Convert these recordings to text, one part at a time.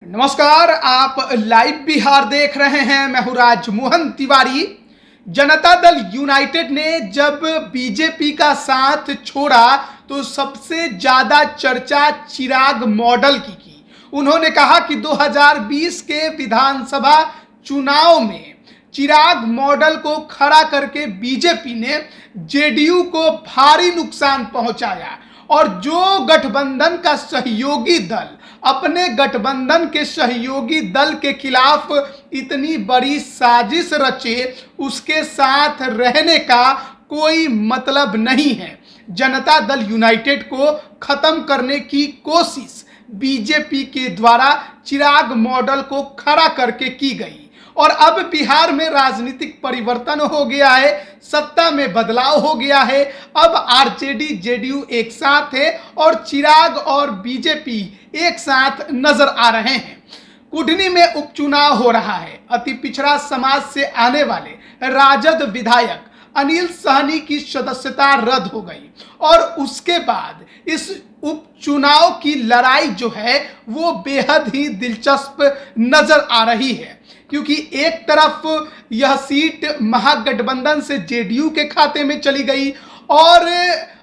नमस्कार, आप लाइव बिहार देख रहे हैं। मैं हूं राजमोहन तिवारी। जनता दल यूनाइटेड ने जब बीजेपी का साथ छोड़ा तो सबसे ज्यादा चर्चा चिराग मॉडल की। उन्होंने कहा कि 2020 के विधानसभा चुनाव में चिराग मॉडल को खड़ा करके बीजेपी ने जेडीयू को भारी नुकसान पहुंचाया और जो गठबंधन का सहयोगी दल अपने गठबंधन के सहयोगी दल के खिलाफ इतनी बड़ी साजिश रचे, उसके साथ रहने का कोई मतलब नहीं है। जनता दल यूनाइटेड को खत्म करने की कोशिश बीजेपी के द्वारा चिराग मॉडल को खड़ा करके की गई और अब बिहार में राजनीतिक परिवर्तन हो गया है, सत्ता में बदलाव हो गया है। अब आरजेडी जेडीयू एक साथ है और चिराग और बीजेपी एक साथ नजर आ रहे हैं। कुढ़नी में उपचुनाव हो रहा है। अति पिछड़ा समाज से आने वाले राजद विधायक अनिल सहनी की सदस्यता रद्द हो गई और उसके बाद इस उपचुनाव की लड़ाई जो है वो बेहद ही दिलचस्प नजर आ रही है, क्योंकि एक तरफ यह सीट महागठबंधन से जेडीयू के खाते में चली गई और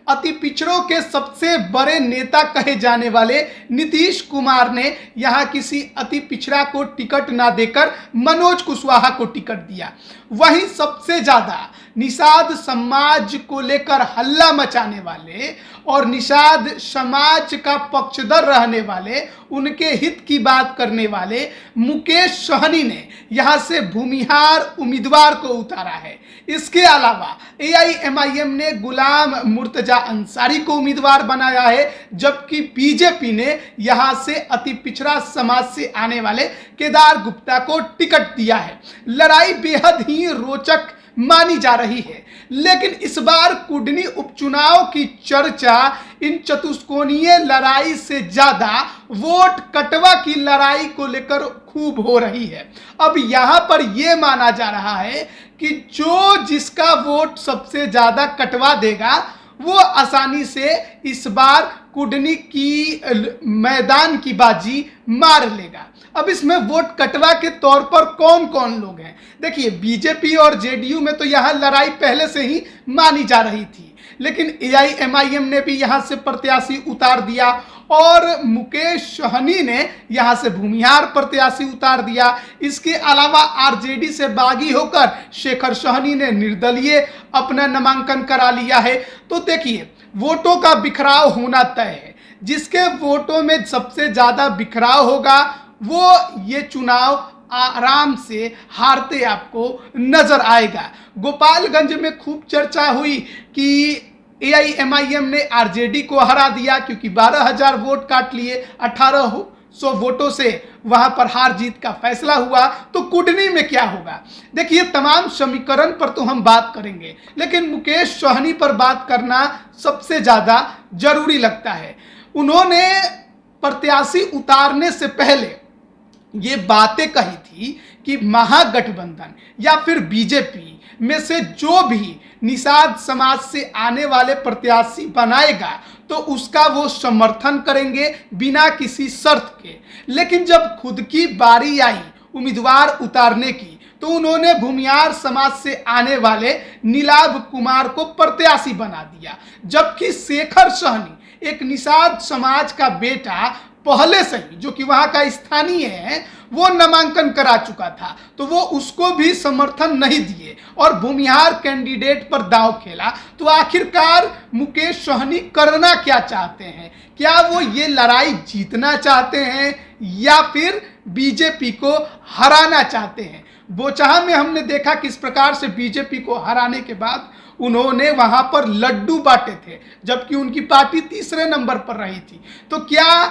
अति पिछड़ों के सबसे बड़े नेता कहे जाने वाले नीतीश कुमार ने यहां किसी अति पिछड़ा को टिकट ना देकर मनोज कुशवाहा को टिकट दिया। वहीं सबसे ज्यादा निषाद समाज को लेकर हल्ला मचाने वाले और निषाद समाज का पक्षधर रहने वाले, उनके हित की बात करने वाले मुकेश सहनी ने यहां से भूमिहार उम्मीदवार को उतारा है। इसके अलावा एआईएमआईएम ने गुलाम मुर्तजा अंसारी को उम्मीदवार बनाया है, जबकि बीजेपी ने यहां से अति पिछड़ा समाज से आने वाले केदार गुप्ता को टिकट दिया है। लड़ाई बेहद ही रोचक मानी जा रही है, लेकिन इस बार कुढ़नी उपचुनाव की चर्चा इन चतुष्कोणीय लड़ाई से ज्यादा वोट कटवा की लड़ाई को लेकर खूब हो रही है। अब यहां पर यह माना जा रहा है कि जो जिसका वोट सबसे ज्यादा कटवा देगा वो आसानी से इस बार कुढ़नी की मैदान की बाजी मार लेगा। अब इसमें वोट कटवा के तौर पर कौन कौन लोग हैं? देखिए, बीजेपी और जेडीयू में तो यहां लड़ाई पहले से ही मानी जा रही थी, लेकिन एआईएमआईएम ने भी यहां से प्रत्याशी उतार दिया और मुकेश सहनी ने यहां से भूमिहार प्रत्याशी उतार दिया। इसके अलावा आरजेडी से बागी होकर शेखर सहनी ने निर्दलीय अपना नामांकन करा लिया है। तो देखिए, वोटों का बिखराव होना तय है। जिसके वोटों में सबसे ज्यादा बिखराव होगा वो ये चुनाव आराम से हारते आपको नजर आएगा। गोपालगंज में खूब चर्चा हुई कि एआईएमआईएम ने आरजेडी को हरा दिया, क्योंकि 12,000 वोट काट लिए, 1800 वोटों से वहां पर हार जीत का फैसला हुआ। तो कुढ़नी में क्या होगा? देखिए, तमाम समीकरण पर तो हम बात करेंगे, लेकिन मुकेश सहनी पर बात करना सबसे ज्यादा जरूरी लगता है। उन्होंने प्रत्याशी उतारने से पहले ये बातें कही थी कि महागठबंधन या फिर बीजेपी में से जो भी निषाद समाज से आने वाले प्रत्याशी बनाएगा तो उसका वो समर्थन करेंगे बिना किसी शर्त के। लेकिन जब खुद की बारी आई उम्मीदवार उतारने की तो उन्होंने भूमिहार समाज से आने वाले नीलाभ कुमार को प्रत्याशी बना दिया, जबकि शेखर सहनी एक निषाद समाज का बेटा पहले से ही, जो कि वहां का स्थानीय है, वो नामांकन करा चुका था, तो वो उसको भी समर्थन नहीं दिए और भूमिहार कैंडिडेट पर दांव खेला। तो आखिरकार मुकेश सहनी करना क्या चाहते हैं? क्या वो ये लड़ाई जीतना चाहते हैं या फिर बीजेपी को हराना चाहते हैं? बोचाहा में हमने देखा किस प्रकार से बीजेपी को हराने के बाद उन्होंने वहां पर लड्डू बांटे थे, जबकि उनकी पार्टी तीसरे नंबर पर रही थी। तो क्या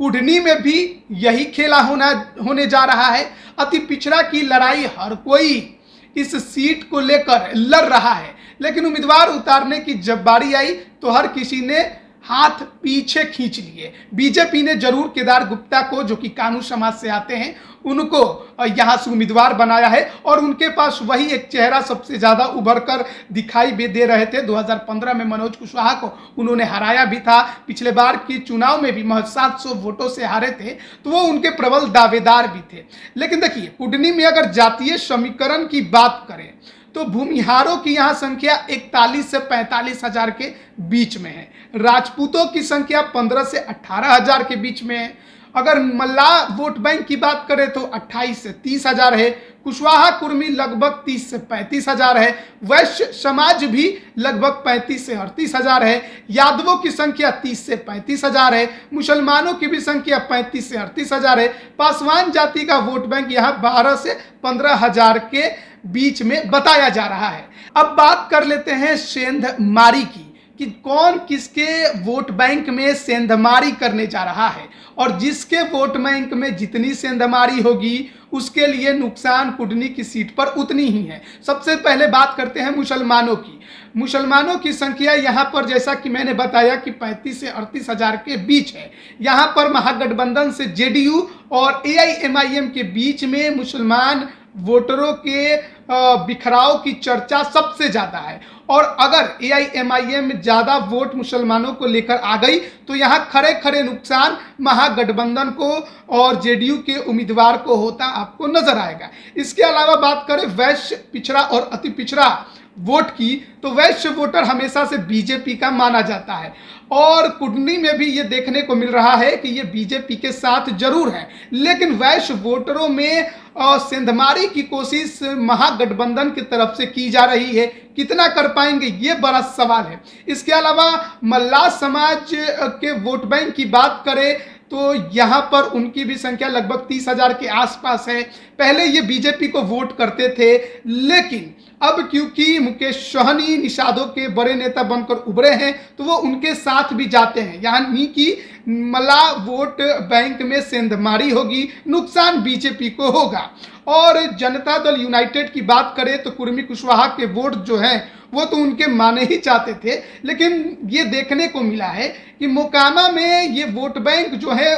कुढ़नी में भी यही खेला होने जा रहा है? अति पिछड़ा की लड़ाई हर कोई इस सीट को लेकर लड़ रहा है, लेकिन उम्मीदवार उतारने की जब बारी आई तो हर किसी ने हाथ पीछे खींच लिए। बीजेपी ने जरूर केदार गुप्ता को, जो कि कानू समाज से आते हैं, उनको यहाँ से उम्मीदवार बनाया है और उनके पास वही एक चेहरा सबसे ज़्यादा उभर कर दिखाई भी दे रहे थे। 2015 में मनोज कुशवाहा को उन्होंने हराया भी था, पिछले बार की चुनाव में भी महज 700 वोटों से हारे थे, तो वो उनके प्रबल दावेदार भी थे। लेकिन देखिए, कुडनी में अगर जातीय समीकरण की बात करें तो भूमिहारों की यहाँ संख्या 41 से 45 हजार के बीच में है, राजपूतों की संख्या 15 से 18 हजार के बीच में है। अगर मल्लाह वोट बैंक की बात करें तो 28 से 30 हजार है, कुशवाहा कुर्मी लगभग 30 से 35 हजार है, वैश्य समाज भी लगभग 35 से 38 हजार है, यादवों की संख्या 30 से 35 हजार है, मुसलमानों की भी संख्या 35 से 38 हजार है। पासवान जाति का वोट बैंक यहाँ 12 से 15 हजार के बीच में बताया जा रहा है। अब बात कर लेते हैं सेंधमारी की कि कौन किसके वोट बैंक में सेंधमारी करने जा रहा है, और जिसके वोट बैंक में जितनी सेंधमारी होगी उसके लिए नुकसान कुडनी की सीट पर उतनी ही है। सबसे पहले बात करते हैं मुसलमानों की। मुसलमानों की संख्या यहाँ पर जैसा कि मैंने बताया कि 35 से 38 हजार के बीच है। यहाँ पर महागठबंधन से जेडीयू और एआईएमआईएम के बीच में मुसलमान वोटरों के बिखराव की चर्चा सबसे ज्यादा है, और अगर एआईएमआईएम ज्यादा वोट मुसलमानों को लेकर आ गई तो यहाँ खड़े खड़े नुकसान महागठबंधन को और जेडीयू के उम्मीदवार को होता आपको नजर आएगा। इसके अलावा बात करें वैश्य, पिछड़ा और अति पिछड़ा वोट की, तो वैश्य वोटर हमेशा से बीजेपी का माना जाता है, और कुडनी में भी ये देखने को मिल रहा है कि ये बीजेपी के साथ जरूर है, लेकिन वैश्य वोटरों में सेंधमारी की कोशिश महागठबंधन की तरफ से की जा रही है। कितना कर पाएंगे ये बड़ा सवाल है। इसके अलावा मल्लाह समाज के वोट बैंक की बात करें तो यहाँ पर उनकी भी संख्या लगभग 30 हजार के आसपास है। पहले ये बीजेपी को वोट करते थे, लेकिन अब क्योंकि मुकेश सहनी निषादों के बड़े नेता बनकर उभरे हैं तो वो उनके साथ भी जाते हैं, यानी कि मल्लाह वोट बैंक में सेंधमारी होगी, नुकसान बीजेपी को होगा। और जनता दल यूनाइटेड की बात करें तो कुर्मी कुशवाहा के वोट जो हैं वो तो उनके माने ही चाहते थे, लेकिन ये देखने को मिला है कि मोकामा में ये वोट बैंक जो है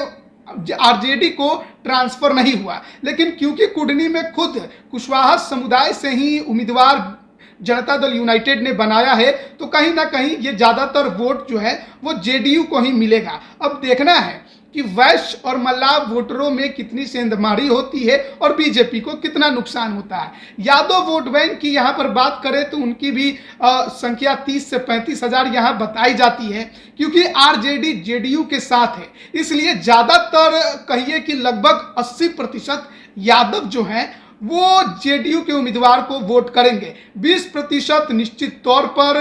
आरजेडी को ट्रांसफर नहीं हुआ, लेकिन क्योंकि कुडनी में खुद कुशवाहा समुदाय से ही उम्मीदवार जनता दल यूनाइटेड ने बनाया है, तो कहीं ना कहीं ये ज्यादातर वोट जो है वो जेडीयू को ही मिलेगा। अब देखना है कि वैश्य और मल्लाह वोटरों में कितनी सेंधमारी होती है और बीजेपी को कितना नुकसान होता है। यादव वोट बैंक की यहाँ पर बात करें तो उनकी भी संख्या 30 से 35 हजार यहाँ बताई जाती है, क्योंकि आरजेडी जेडीयू के साथ है, इसलिए ज्यादातर कहिए कि लगभग 80% यादव जो हैं वो जेडीयू के उम्मीदवार को वोट करेंगे। 20% निश्चित तौर पर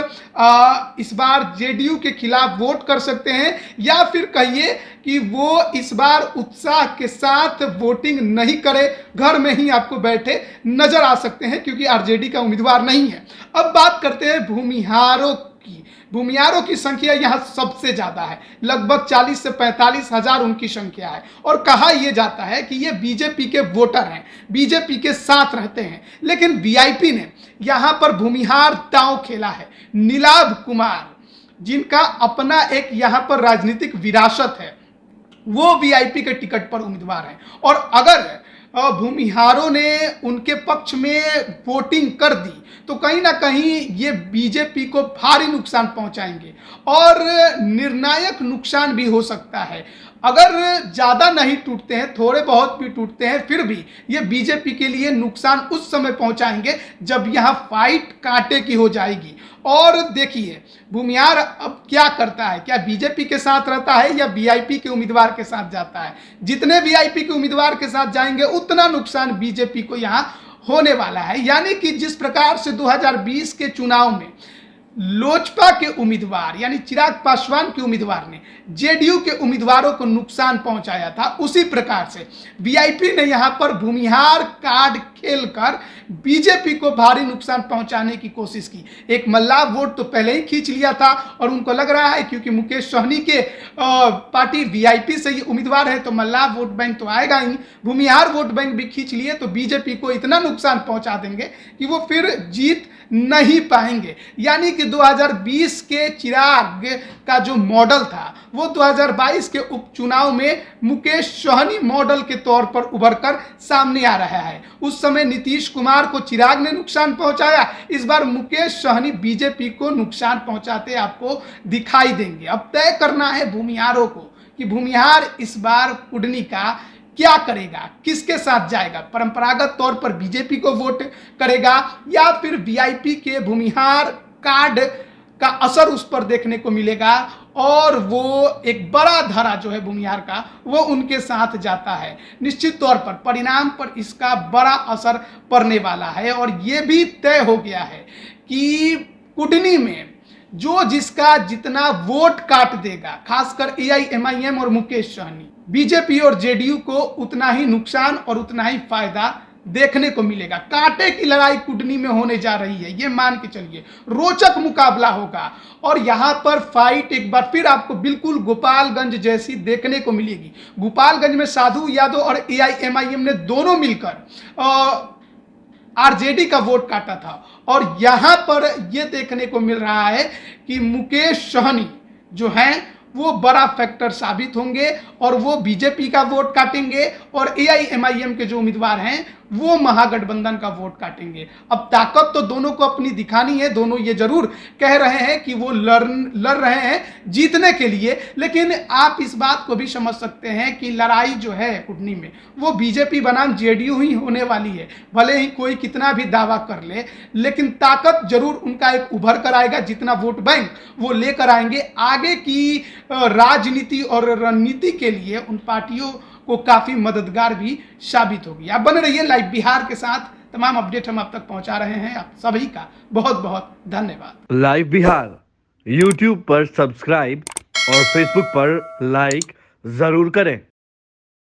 इस बार जेडीयू के खिलाफ वोट कर सकते हैं, या फिर कहिए कि वो इस बार उत्साह के साथ वोटिंग नहीं करे, घर में ही आपको बैठे नजर आ सकते हैं, क्योंकि आरजेडी का उम्मीदवार नहीं है। अब बात करते हैं भूमिहारों की। भूमिहारों की संख्या यहाँ सबसे ज्यादा है, लगभग 40 से 45 हजार उनकी संख्या है, और कहा यह जाता है कि ये बीजेपी के वोटर हैं, बीजेपी के साथ रहते हैं। लेकिन वीआईपी ने यहाँ पर भूमिहार दांव खेला है। नीलाभ कुमार, जिनका अपना एक यहाँ पर राजनीतिक विरासत है, वो वीआईपी के टिकट पर उम्मीदवार हैं, और अगर भूमिहारों ने उनके पक्ष में वोटिंग कर दी तो कहीं ना कहीं ये बीजेपी को भारी नुकसान पहुंचाएंगे, और निर्णायक नुकसान भी हो सकता है। अगर ज़्यादा नहीं टूटते हैं, थोड़े बहुत भी टूटते हैं, फिर भी ये बीजेपी के लिए नुकसान उस समय पहुंचाएंगे जब यहाँ फाइट कांटे की हो जाएगी। और देखिए भूमिहार अब क्या करता है, क्या बीजेपी के साथ रहता है या वीआईपी के उम्मीदवार के साथ जाता है। जितने वीआईपी के उम्मीदवार के साथ जाएंगे उतना नुकसान बीजेपी को यहाँ होने वाला है। यानी कि जिस प्रकार से 2020 के चुनाव में लोजपा के उम्मीदवार यानी चिराग पासवान के उम्मीदवार ने जेडीयू के उम्मीदवारों को नुकसान पहुंचाया था, उसी प्रकार से वीआईपी ने यहां पर भूमिहार कार्ड खेलकर बीजेपी को भारी नुकसान पहुंचाने की कोशिश की। एक मल्लाह वोट तो पहले ही खींच लिया था, और उनको लग रहा है क्योंकि मुकेश सहनी के पार्टी वीआईपी से ही उम्मीदवार है तो मल्लाह वोट बैंक तो आएगा ही, भूमिहार वोट बैंक भी खींच लिए तो बीजेपी को इतना नुकसान पहुंचा देंगे कि वो फिर जीत नहीं पाएंगे। यानी कि 2020 के चिराग का जो मॉडल था वो 2022 के उपचुनाव में मुकेश सहनी मॉडल के तौर पर उभर कर सामने आ रहा है। उस समय नीतीश कुमार को चिराग ने नुकसान पहुंचाया, इस बार मुकेश सहनी बीजेपी को नुकसान पहुंचाते आपको दिखाई देंगे। अब तय करना है भूमिहारों को कि भूमिहार इस बार कुडनी का क्या करेगा, किसके साथ जाएगा। परंपरागत तौर पर बीजेपी को वोट करेगा या फिर वीआईपी के भूमिहार कार्ड का असर उस पर देखने को मिलेगा और वो एक बड़ा धारा जो है भूमिहार का वो उनके साथ जाता है। निश्चित तौर पर परिणाम पर इसका बड़ा असर पड़ने वाला है और ये भी तय हो गया है कि कुडनी में जो जिसका जितना वोट काट देगा, खासकर एआईएमआईएम और मुकेश सहनी, बीजेपी और जेडीयू को उतना ही नुकसान और उतना ही फायदा देखने को मिलेगा। कांटे की लड़ाई कुडनी में होने जा रही है, ये मान के चलिए। रोचक मुकाबला होगा और यहाँ पर फाइट एक बार फिर आपको बिल्कुल गोपालगंज जैसी देखने को मिलेगी। गोपालगंज में साधु यादव और एआईएमआईएम ने दोनों मिलकर आरजेडी का वोट काटा था और यहां पर यह देखने को मिल रहा है कि मुकेश सहनी जो हैं वो बड़ा फैक्टर साबित होंगे और वो बीजेपी का वोट काटेंगे और एआईएमआईएम के जो उम्मीदवार हैं वो महागठबंधन का वोट काटेंगे। अब ताकत तो दोनों को अपनी दिखानी है, दोनों ये जरूर कह रहे हैं कि वो लड़ रहे हैं जीतने के लिए, लेकिन आप इस बात को भी समझ सकते हैं कि लड़ाई जो है कुडनी में वो बीजेपी बनाम जेडीयू ही होने वाली है। भले ही कोई कितना भी दावा कर ले, लेकिन ताकत जरूर उनका एक उभर कर आएगा, जितना वोट बैंक वो लेकर आएंगे। आगे की राजनीति और रणनीति के लिए उन पार्टियों को काफी मददगार भी साबित होगी। आप बने रहिए लाइव बिहार के साथ, तमाम अपडेट हम आप तक पहुंचा रहे हैं। आप सभी का बहुत बहुत धन्यवाद। लाइव बिहार यूट्यूब पर सब्सक्राइब और फेसबुक पर लाइक जरूर करें।